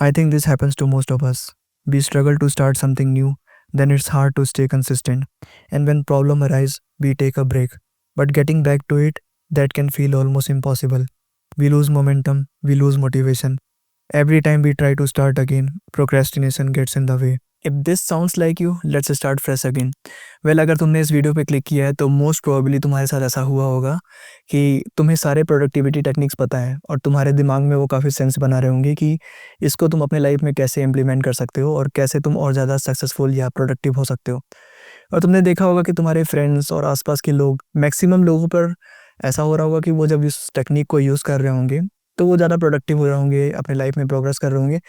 I think this happens to most of us. We struggle to start something new, then it's hard to stay consistent. And when problem arise, we take a break. But getting back to it, that can feel almost impossible. We lose momentum, we lose motivation. Every time we try to start again, procrastination gets in the way. If this sounds like you, let's start fresh again. Well, अगर तुमने इस video पे click किया है तो most probably तुम्हारे साथ ऐसा हुआ होगा कि तुम्हें सारे प्रोडक्टिविटी टेक्निक्स पता है और तुम्हारे दिमाग में वो काफ़ी सेंस बना रहे होंगे कि इसको तुम अपने लाइफ में कैसे इम्प्लीमेंट कर सकते हो और कैसे तुम और ज़्यादा सक्सेसफुल या प्रोडक्टिव हो सकते हो। और तुमने देखा होगा कि तुम्हारे फ्रेंड्स और आसपास के लोग, मैक्सिमम लोगों पर ऐसा हो रहा होगा कि वो जब इस टेक्निक को यूज़ कर रहे होंगे तो वो ज़्यादा प्रोडक्टिव हो रहे होंगे, अपने लाइफ में प्रोग्रेस कर रहे होंगे।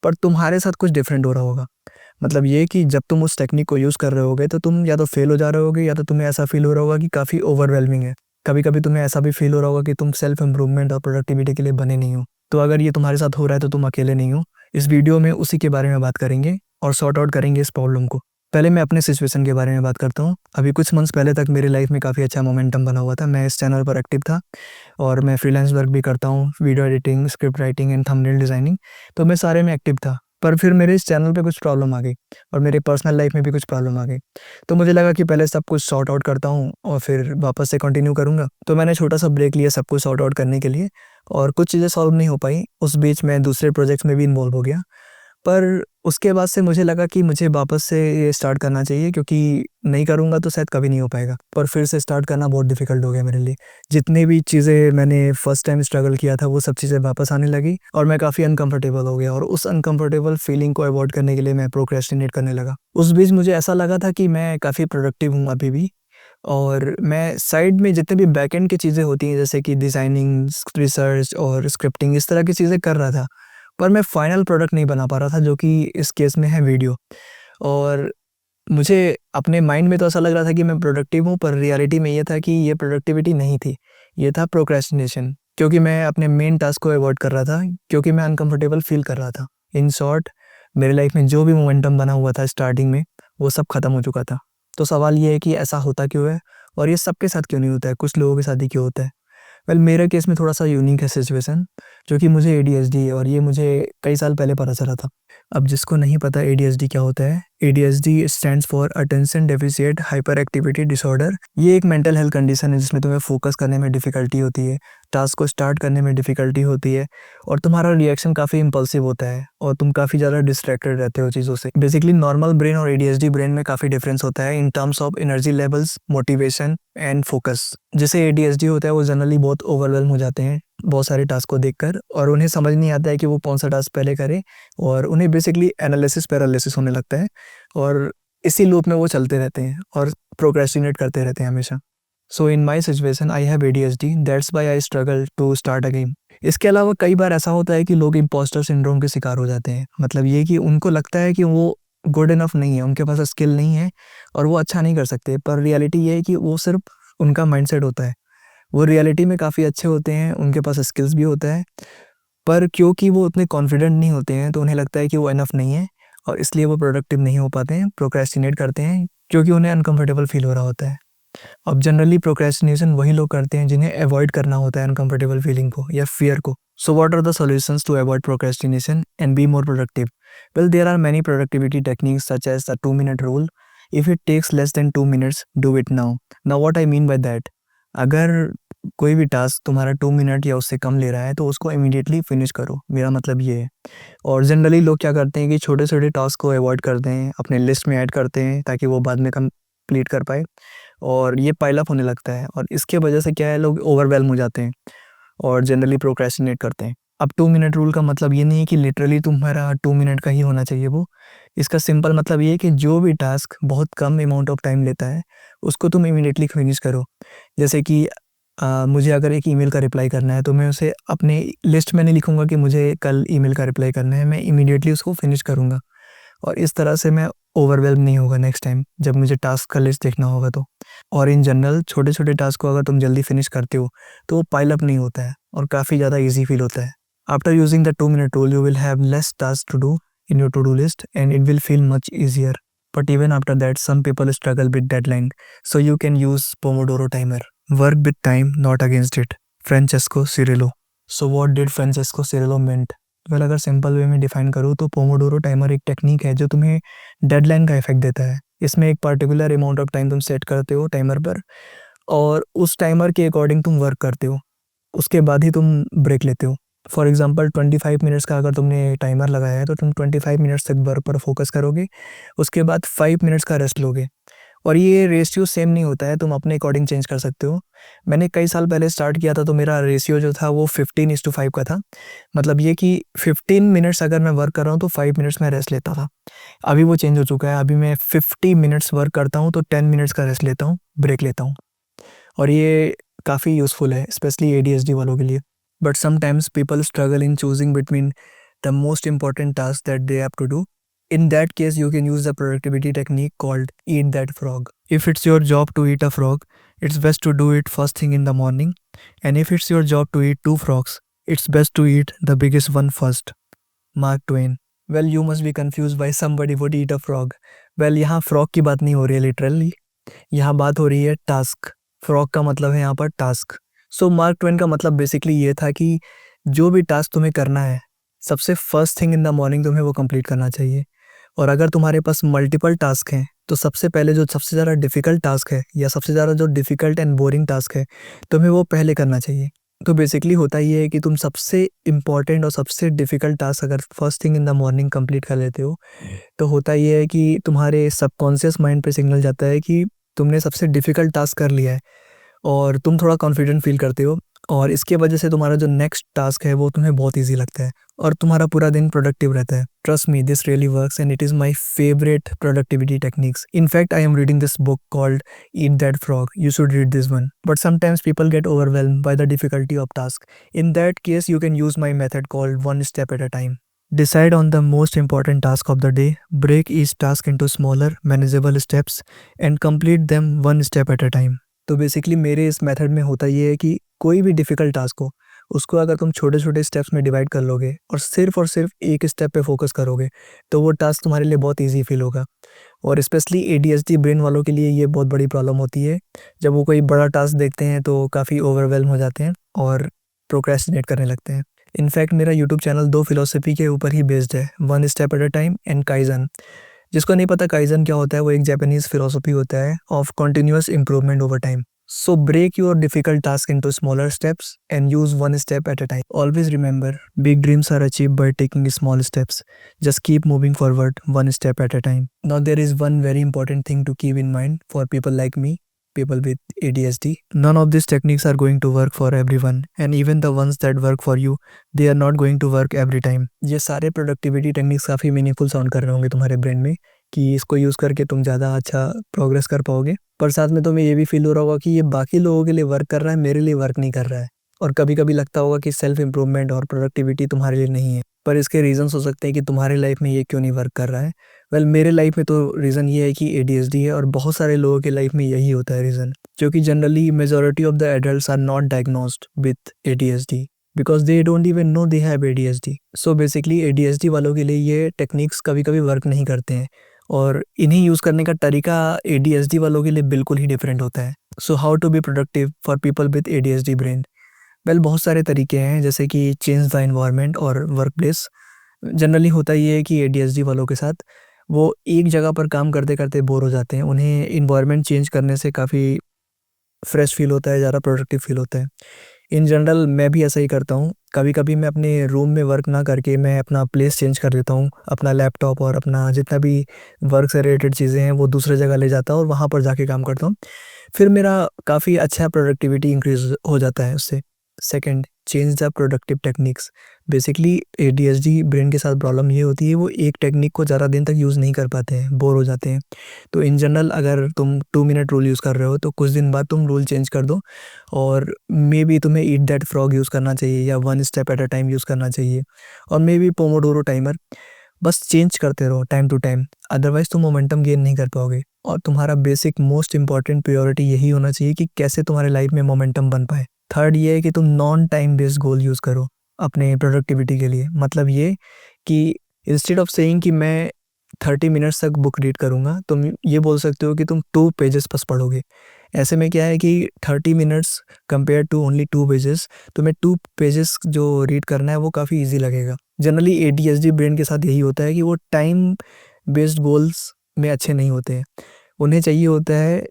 पर तुम्हारे साथ कुछ डिफरेंट हो रहा होगा। मतलब ये कि जब तुम उस टेक्निक को यूज़ कर रहे होगे तो तुम या तो फेल हो जा रहे होगे या तो तुम्हें ऐसा फील हो रहा होगा कि काफ़ी ओवरवेलमिंग है। कभी-कभी तुम्हें ऐसा भी फील हो रहा होगा कि तुम सेल्फ इम्प्रूवमेंट और प्रोडक्टिविटी के लिए बने नहीं हो। तो अगर ये तुम्हारे साथ हो रहा है तो तुम अकेले नहीं हो। इस वीडियो में उसी के बारे में बात करेंगे और सॉर्ट आउट करेंगे इस प्रॉब्लम को। पहले मैं अपने सिचुएशन के बारे में बात करता हूँ। अभी कुछ मंथ्स पहले तक मेरी लाइफ में काफ़ी अच्छा मोमेंटम बना हुआ था। मैं इस चैनल पर एक्टिव था और मैं फ्रीलांस वर्क भी करता हूँ, video editing, script writing and thumbnail designing. तो मैं सारे में एक्टिव था। पर फिर मेरे इस चैनल पे कुछ प्रॉब्लम आ गई और मेरे पर्सनल लाइफ में भी कुछ प्रॉब्लम आ गई। तो मुझे लगा कि पहले सब कुछ सॉर्ट आउट करता हूँ और फिर वापस से कंटिन्यू करूँगा। तो मैंने छोटा सा ब्रेक लिया सब कुछ सॉर्ट आउट करने के लिए और कुछ चीज़ें सॉल्व नहीं हो पाई। उस बीच मैं दूसरे प्रोजेक्ट्स में भी इन्वॉल्व हो गया। पर उसके बाद से मुझे लगा कि मुझे वापस से ये स्टार्ट करना चाहिए क्योंकि नहीं करूँगा तो शायद कभी नहीं हो पाएगा। पर फिर से स्टार्ट करना बहुत डिफ़िकल्ट हो गया मेरे लिए। जितनी भी चीज़ें मैंने फर्स्ट टाइम स्ट्रगल किया था वो सब चीज़ें वापस आने लगी और मैं काफ़ी अनकम्फर्टेबल हो गया और उस अनकम्फर्टेबल फीलिंग को अवॉइड करने के लिए मैं प्रोक्रेस्टिनेट करने लगा। उस बीच मुझे ऐसा लगा था कि मैं काफ़ी प्रोडक्टिव हूँ अभी भी और मैं साइड में जितने भी बैकएंड की चीज़ें होती हैं जैसे कि डिज़ाइनिंग, रिसर्च और स्क्रिप्टिंग इस तरह की चीज़ें कर रहा था। पर मैं फाइनल प्रोडक्ट नहीं बना पा रहा था जो कि इस केस में है वीडियो। और मुझे अपने माइंड में तो ऐसा लग रहा था कि मैं प्रोडक्टिव हूँ पर रियलिटी में ये था कि ये प्रोडक्टिविटी नहीं थी, ये था प्रोक्रेस्टिनेशन। क्योंकि मैं अपने मेन टास्क को अवॉइड कर रहा था क्योंकि मैं अनकम्फर्टेबल फील कर रहा था। इन शॉर्ट मेरी लाइफ में जो भी मोमेंटम बना हुआ था स्टार्टिंग में वो सब खत्म हो चुका था। तो सवाल ये है कि ऐसा होता क्यों है और ये सबके साथ क्यों नहीं होता है, कुछ लोगों के साथ ही क्यों होता है। वेल मेरे केस में थोड़ा-सा यूनिक है सिचुएशन जो कि मुझे एडीएचडी है और ये मुझे कई साल पहले पता चला था। अब जिसको नहीं पता एडीएचडी क्या होता है, ADHD stands for attention deficit hyper activity disorder. ये एक मेंटल हेल्थ कंडीशन है जिसमें तुम्हें फोकस करने में डिफ़िकल्टी होती है, टास्क को स्टार्ट करने में डिफ़िकल्टी होती है और तुम्हारा रिएक्शन काफ़ी इम्पल्सिव होता है और तुम काफ़ी ज़्यादा डिस्ट्रैक्टेड रहते हो चीज़ों से। बेसिकली नॉर्मल ब्रेन और एडीएचडी ब्रेन में काफ़ी डिफरेंस होता है in terms of energy levels, motivation and focus. जिसे एडीएचडी होता है वो जनरली बहुत ओवरवेल्म हो जाते हैं बहुत सारे टास्क को देखकर और उन्हें समझ नहीं आता है कि वो कौन सा टास्क पहले करें और उन्हें बेसिकली एनालिसिस पैरालिसिस होने लगता है और इसी लूप में वो चलते रहते हैं और प्रोक्रेस्टिनेट करते रहते हैं हमेशा। So in my situation I have ADHD, that's why I struggle to start again. इसके अलावा कई बार ऐसा होता है कि लोग इम्पोस्टर सिंड्रोम के शिकार हो जाते हैं। मतलब ये कि उनको लगता है कि वो गुड इनफ नहीं है, उनके पास स्किल नहीं है और वो अच्छा नहीं कर सकते। पर रियलिटी ये है कि वो सिर्फ उनका माइंडसेट होता है। वो रियलिटी में काफ़ी अच्छे होते हैं, उनके पास स्किल्स भी होता है, पर क्योंकि वो उतने कॉन्फिडेंट नहीं होते हैं तो उन्हें लगता है कि वो इनफ नहीं है और इसलिए वो प्रोडक्टिव नहीं हो पाते हैं, प्रोक्रेस्टिनेट करते हैं क्योंकि उन्हें अनकम्फर्टेबल फील हो रहा होता है। अब जनरली प्रोक्रेस्टिनेशन वही लोग करते हैं जिन्हें अवॉइड करना होता है अनकम्फर्टेबल फीलिंग को या फियर को। So what are the solutions to avoid procrastination and be more productive? Well there are many productivity techniques such as the 2 minute rule. If it takes less than 2 minutes do it now. Now what I mean by that, अगर कोई भी task तुम्हारा 2 minute या उससे कम ले रहा है तो उसको इमीडिएटली फिनिश करो, मेरा मतलब ये है। और जनरली लोग क्या करते हैं कि छोटे-छोटे टास्क को अवॉइड करते हैं, अपने लिस्ट में ऐड करते हैं ताकि वो बाद में कंप्लीट कर पाए और ये पाइल अप होने लगता है और इसके वजह से क्या है लोग ओवरवेल्म हो जाते हैं और जनरली प्रोक्रेस्टिनेट करते हैं। अब 2 मिनट रूल का मतलब ये नहीं है कि लिटरली तुम्हारा 2 मिनट का ही होना चाहिए वो। इसका सिंपल मतलब ये है कि जो भी टास्क बहुत कम अमाउंट ऑफ टाइम लेता है, उसको तुम इमीडिएटली फिनिश करो। जैसे कि मुझे अगर एक ईमेल का रिप्लाई करना है तो मैं उसे अपने लिस्ट में नहीं लिखूँगा कि मुझे कल ईमेल का रिप्लाई करना है, मैं इमीडिएटली उसको फिनिश करूँगा और इस तरह से मैं ओवरवेल्म नहीं होगा नेक्स्ट टाइम जब मुझे टास्क का लिस्ट देखना होगा तो। और इन जनरल छोटे-छोटे टास्क को अगर तुम जल्दी फिनिश करते हो, तो वो पाइल अप नहीं होता है और काफ़ी ज़्यादा ईज़ी फील होता है। After using the 2 minute rule, you will have less task to do in your to-do list and it will feel much easier. But even after that, some people struggle with deadline, so you can use Pomodoro timer. Work with time, not against it. Francesco Cirillo. So what did Francesco Cirillo meant? Well अगर simple way में define करूँ तो Pomodoro timer एक technique है जो तुम्हें deadline का effect देता है। इसमें एक पर्टिकुलर अमाउंट ऑफ टाइम तुम सेट करते हो टाइमर पर, और उस टाइमर के अकॉर्डिंग तुम वर्क करते हो, उसके बाद ही तुम ब्रेक लेते हो। फॉर एग्जांपल 25 मिनट्स का अगर तुमने टाइमर लगाया है तो तुम 25 मिनट्स तक वर्क पर फोकस करोगे, उसके बाद 5 मिनट्स का रेस्ट लोगे। और ये रेशियो सेम नहीं होता है, तुम अपने अकॉर्डिंग चेंज कर सकते हो। मैंने कई साल पहले स्टार्ट किया था तो मेरा रेशियो जो था वो 15:5 का था। मतलब ये कि 15 मिनट्स अगर मैं वर्क कर रहा हूँ तो 5 मिनट्स में रेस्ट लेता था। अभी वो चेंज हो चुका है, अभी मैं 50 मिनट्स वर्क करता हूँ तो 10 मिनट्स का रेस्ट लेता हूँ, ब्रेक लेता हूँ। और ये काफ़ी यूज़फुल है स्पेशली एडीएचडी वालों के लिए। But sometimes people struggle in choosing between the most important task that they have to do. In that case, you can use the productivity technique called eat that frog. If it's your job to eat a frog, it's best to do it first thing in the morning. And if it's your job to eat two frogs, it's best to eat the biggest one first. Mark Twain. Well, you must be confused why somebody would eat a frog. Well, यहाँ frog की बात नहीं हो रही है literally, यहाँ बात हो रही है टास्क। फ्रॉग का मतलब है यहाँ पर टास्क। सो मार्क ट्वेन का मतलब बेसिकली ये था कि जो भी टास्क तुम्हें करना है, सबसे first thing in the morning तुम्हें वो कंप्लीट करना चाहिए। और अगर तुम्हारे पास मल्टीपल टास्क हैं तो सबसे पहले जो सबसे ज़्यादा डिफ़िकल्ट टास्क है या सबसे ज़्यादा जो डिफ़िकल्ट एंड बोरिंग टास्क है, तुम्हें वो पहले करना चाहिए। तो बेसिकली होता ये है कि तुम सबसे इम्पॉर्टेंट और सबसे डिफ़िकल्ट टास्क अगर first thing in the morning complete कर लेते हो, तो होता ये है कि तुम्हारे सबकॉन्शियस माइंड पे सिग्नल जाता है कि तुमने सबसे डिफ़िकल्ट टास्क कर लिया है और तुम थोड़ा कॉन्फिडेंट फील करते हो, और इसके वजह से तुम्हारा जो नेक्स्ट टास्क है वो तुम्हें बहुत ईजी लगता है और तुम्हारा पूरा दिन प्रोडक्टिव रहता है। Trust me, this really works and it is my favourite productivity techniques. In fact I am reading this book called eat that frog, you should read this one. But sometimes people get overwhelmed by the difficulty of task. In that case you can use my method called one step at a time. Decide on the most important task of the day, break each task into smaller, manageable steps and complete them one step at a time. तो basically मेरे इस method में होता ये है कि कोई भी डिफ़िकल्ट टास्क हो, उसको अगर तुम छोटे-छोटे स्टेप्स में डिवाइड कर लोगे और सिर्फ एक स्टेप पे फोकस करोगे, तो वो टास्क तुम्हारे लिए बहुत ईज़ी फ़ील होगा। और स्पेशली एडीएचडी ब्रेन वालों के लिए ये बहुत बड़ी प्रॉब्लम होती है। जब वो कोई बड़ा टास्क देखते हैं तो काफ़ी ओवरवेल्म हो जाते हैं और प्रोक्रेस्टिनेट करने लगते हैं। इनफैक्ट मेरा यूट्यूब चैनल 2 फिलॉसफी के ऊपर ही बेस्ड है, one step at a time and kaizen. जिसको नहीं पता काइज़न क्या होता है, वो एक जापानीज़ फिलॉसफी होता है of continuous improvement over time. So break your difficult task into smaller steps and use one step at a time. Always remember, big dreams are achieved by taking small steps. Just keep moving forward one step at a time. Now there is one very important thing to keep in mind for people like me, people with ADHD. None of these techniques are going to work for everyone, and even the ones that work for you, they are not going to work every time. ये सारे productivity techniques काफ़ी meaningful sound कर रहे होंगे तुम्हारे brain में कि इसको यूज़ करके तुम ज़्यादा अच्छा प्रोग्रेस कर पाओगे, पर साथ में तुम्हें ये भी फील हो रहा होगा कि ये बाकी लोगों के लिए वर्क कर रहा है, मेरे लिए वर्क नहीं कर रहा है। और कभी-कभी लगता होगा कि सेल्फ इम्प्रूवमेंट और प्रोडक्टिविटी तुम्हारे लिए नहीं है, पर इसके रीज़न्स हो सकते हैं कि तुम्हारी लाइफ में ये क्यों नहीं वर्क कर रहा है। वेल मेरे लाइफ में तो रीज़न ये है कि एडीएचडी है, और बहुत सारे लोगों की लाइफ में यही होता है रीज़न, जो कि generally majority of the adults are not diagnosed with ADHD because they don't even know they have ADHD. So basically ADHD वालों के लिए ये टेक्निक्स कभी-कभी वर्क नहीं करते हैं, और इन्हें यूज़ करने का तरीका एडीएचडी वालों के लिए बिल्कुल ही डिफरेंट होता है। So how to be productive for people with ADHD brain? Well बहुत सारे तरीके हैं, जैसे कि चेंज द एनवायरनमेंट और वर्क प्लेस। जनरली होता ये है कि एडीएचडी वालों के साथ वो एक जगह पर काम करते-करते बोर हो जाते हैं। उन्हें एनवायरनमेंट चेंज करने से काफ़ी फ्रेश फील होता है, ज़्यादा प्रोडक्टिव फील होता है। इन जनरल मैं भी ऐसा ही करता हूँ। कभी-कभी मैं अपने रूम में वर्क ना करके मैं अपना प्लेस चेंज कर देता हूँ। अपना लैपटॉप और अपना जितना भी वर्क से रिलेटेड चीज़ें हैं वो दूसरे जगह ले जाता हूँ और वहाँ पर जाके काम करता हूँ। फिर मेरा काफ़ी अच्छा प्रोडक्टिविटी इंक्रीज़ हो जाता है उससे। Second, change the productive techniques. Basically ADHD brain के साथ प्रॉब्लम ये होती है, वो एक टेक्निक को ज़्यादा दिन तक यूज़ नहीं कर पाते हैं, बोर हो जाते हैं। तो इन जनरल अगर तुम 2 मिनट रूल यूज़ कर रहे हो तो कुछ दिन बाद तुम रूल चेंज कर दो, और मे बी तुम्हें ईट दैट फ्रॉग यूज़ करना चाहिए या one step at a time use करना चाहिए, और मे बी पोमोडोरो टाइमर। बस चेंज करते रहो टाइम टू टाइम, अदरवाइज़ तुम मोमेंटम गेन नहीं कर पाओगे। और तुम्हारा बेसिक मोस्ट इंपॉर्टेंट प्रायोरिटी यही होना चाहिए कि कैसे तुम्हारे लाइफ में मोमेंटम बन पाए। थर्ड ये है कि तुम non time based goal use करो अपने प्रोडक्टिविटी के लिए। मतलब ये कि इंस्टेड ऑफ सेइंग कि मैं 30 मिनट्स तक बुक रीड करूँगा, तुम ये बोल सकते हो कि तुम 2 पेजेस बस पढ़ोगे, ऐसे में क्या है कि 30 minutes compare to only 2 pages, तुम्हें 2 पेजेस जो रीड करना है वो काफ़ी ईजी लगेगा। जनरली ADHD ब्रेन के साथ यही होता है कि वो टाइम बेस्ड गोल्स में अच्छे नहीं होते हैं, उन्हें चाहिए होता है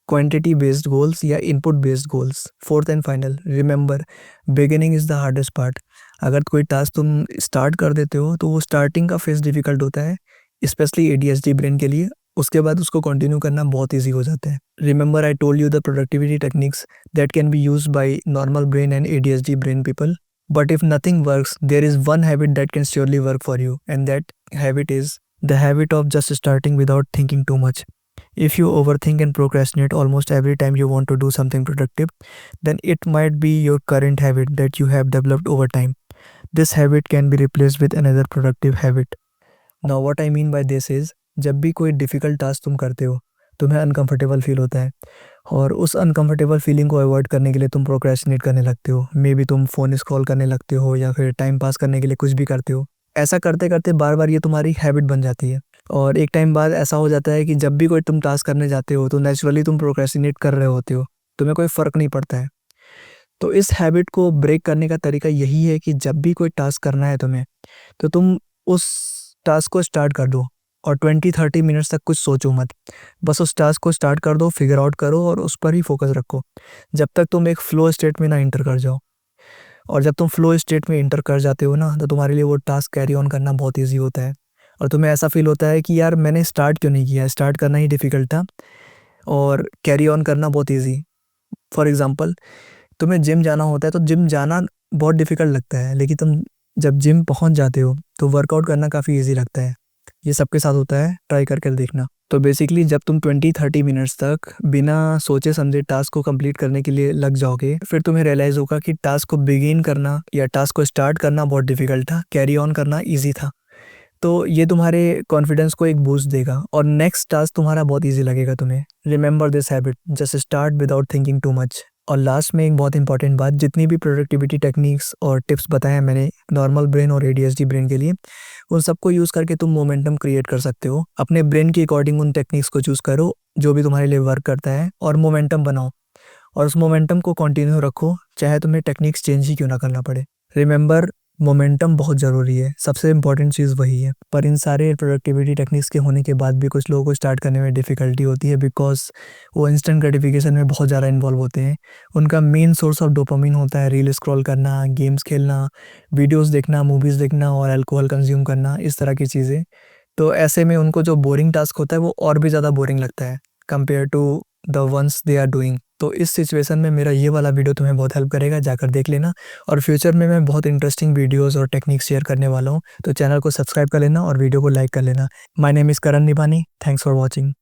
क्वांटिटी बेस्ड गोल्स या input based goals. Fourth and final, remember beginning is the hardest part. अगर कोई टास्क तुम स्टार्ट कर देते हो तो वो स्टार्टिंग का फेज डिफिकल्ट होता है, स्पेशली ADHD ब्रेन के लिए। उसके बाद उसको कंटिन्यू करना बहुत ईजी हो जाता है। Remember I told you the productivity techniques that can be use by normal brain and ADHD brain people, but if nothing works, there is one habit that can surely work for you, and that habit is the habit of just starting without thinking too much. If you overthink and procrastinate almost every time you want to do something productive, then it might be your current habit that you have developed over time. This habit can be replaced with another productive habit. Now what I mean by this is, जब भी कोई difficult task तुम करते हो, तुम्हें uncomfortable feel होता है और उस अनकंफर्टेबल फीलिंग को अवॉइड करने के लिए तुम प्रोक्रेस्टिनेट करने लगते हो। मे बी तुम फ़ोन स्क्रॉल करने लगते हो या फिर टाइम पास करने के लिए कुछ भी करते हो। ऐसा करते-करते बार-बार ये तुम्हारी हैबिट बन जाती है और एक टाइम बाद ऐसा हो जाता है कि जब भी कोई तुम टास्क करने जाते हो तो नेचुरली तुम प्रोक्रेस्टिनेट कर रहे होते हो, तुम्हें कोई फ़र्क नहीं पड़ता है। तो इस हैबिट को ब्रेक करने का तरीका यही है कि जब भी कोई टास्क करना है तुम्हें, तो तुम उस टास्क को स्टार्ट कर दो और 20-30 मिनट्स तक कुछ सोचो मत। बस उस टास्क को स्टार्ट कर दो, फिगर आउट करो और उस पर ही फोकस रखो, जब तक तुम एक फ्लो स्टेट में ना एंटर कर जाओ। और जब तुम फ्लो स्टेट में एंटर कर जाते हो ना, तो तुम्हारे लिए वो टास्क कैरी ऑन करना बहुत ईजी होता है और तुम्हें ऐसा फील होता है कि यार मैंने स्टार्ट क्यों नहीं किया, स्टार्ट करना ही डिफ़िकल्ट था और कैरी ऑन करना बहुत ईजी। फॉर एग्ज़ाम्पल, तुम्हें जिम जाना होता है तो जिम जाना बहुत डिफ़िकल्ट लगता है, लेकिन तुम जब जिम पहुंच जाते हो तो वर्कआउट करना काफ़ी इजी लगता है। ये सबके साथ होता है, ट्राई करके देखना। तो बेसिकली जब तुम 20-30 मिनट्स तक बिना सोचे समझे टास्क को कंप्लीट करने के लिए लग जाओगे, फिर तुम्हें रियलाइज़ होगा कि टास्क को बिगिन करना या टास्क को स्टार्ट करना बहुत डिफ़िकल्ट था, कैरी ऑन करना ईजी था। तो ये तुम्हारे कॉन्फिडेंस को एक बूस्ट देगा और नेक्स्ट टास्क तुम्हारा बहुत ईजी लगेगा तुम्हें। Remember this habit, just start without thinking too much. और लास्ट में एक बहुत इंपॉर्टेंट बात, जितनी भी प्रोडक्टिविटी टेक्निक्स और टिप्स बताए हैं मैंने नॉर्मल ब्रेन और ADHD ब्रेन के लिए, उन सबको यूज़ करके तुम मोमेंटम क्रिएट कर सकते हो। अपने ब्रेन के अकॉर्डिंग उन टेक्निक्स को चूज़ करो जो भी तुम्हारे लिए वर्क करता है और मोमेंटम बनाओ और उस मोमेंटम को कंटिन्यू रखो, चाहे तुम्हें टेक्निक्स चेंज ही क्यों ना करना पड़े। रिमेंबर, मोमेंटम बहुत ज़रूरी है, सबसे इम्पॉर्टेंट चीज़ वही है। पर इन सारे प्रोडक्टिविटी टेक्निक्स के होने के बाद भी कुछ लोगों को स्टार्ट करने में डिफ़िकल्टी होती है, बिकॉज़ वो इंस्टेंट ग्रेटिफिकेशन में बहुत ज़्यादा इन्वॉल्व होते हैं। उनका मेन सोर्स ऑफ डोपामिन होता है रील स्क्रॉल करना, गेम्स खेलना, वीडियोज़ देखना, मूवीज़ देखना और अल्कोहल कंज्यूम करना, इस तरह की चीज़ें। तो ऐसे में उनको जो बोरिंग टास्क होता है वो और भी ज़्यादा बोरिंग लगता है compare to the ones they are doing. तो इस सिचुएशन में मेरा ये वाला वीडियो तुम्हें बहुत हेल्प करेगा, जाकर देख लेना। और फ्यूचर में मैं बहुत इंटरेस्टिंग वीडियोस और टेक्निक्स शेयर करने वाला हूँ, तो चैनल को सब्सक्राइब कर लेना और वीडियो को लाइक कर लेना। माय नेम इज़ करण निभानी, थैंक्स फॉर वॉचिंग।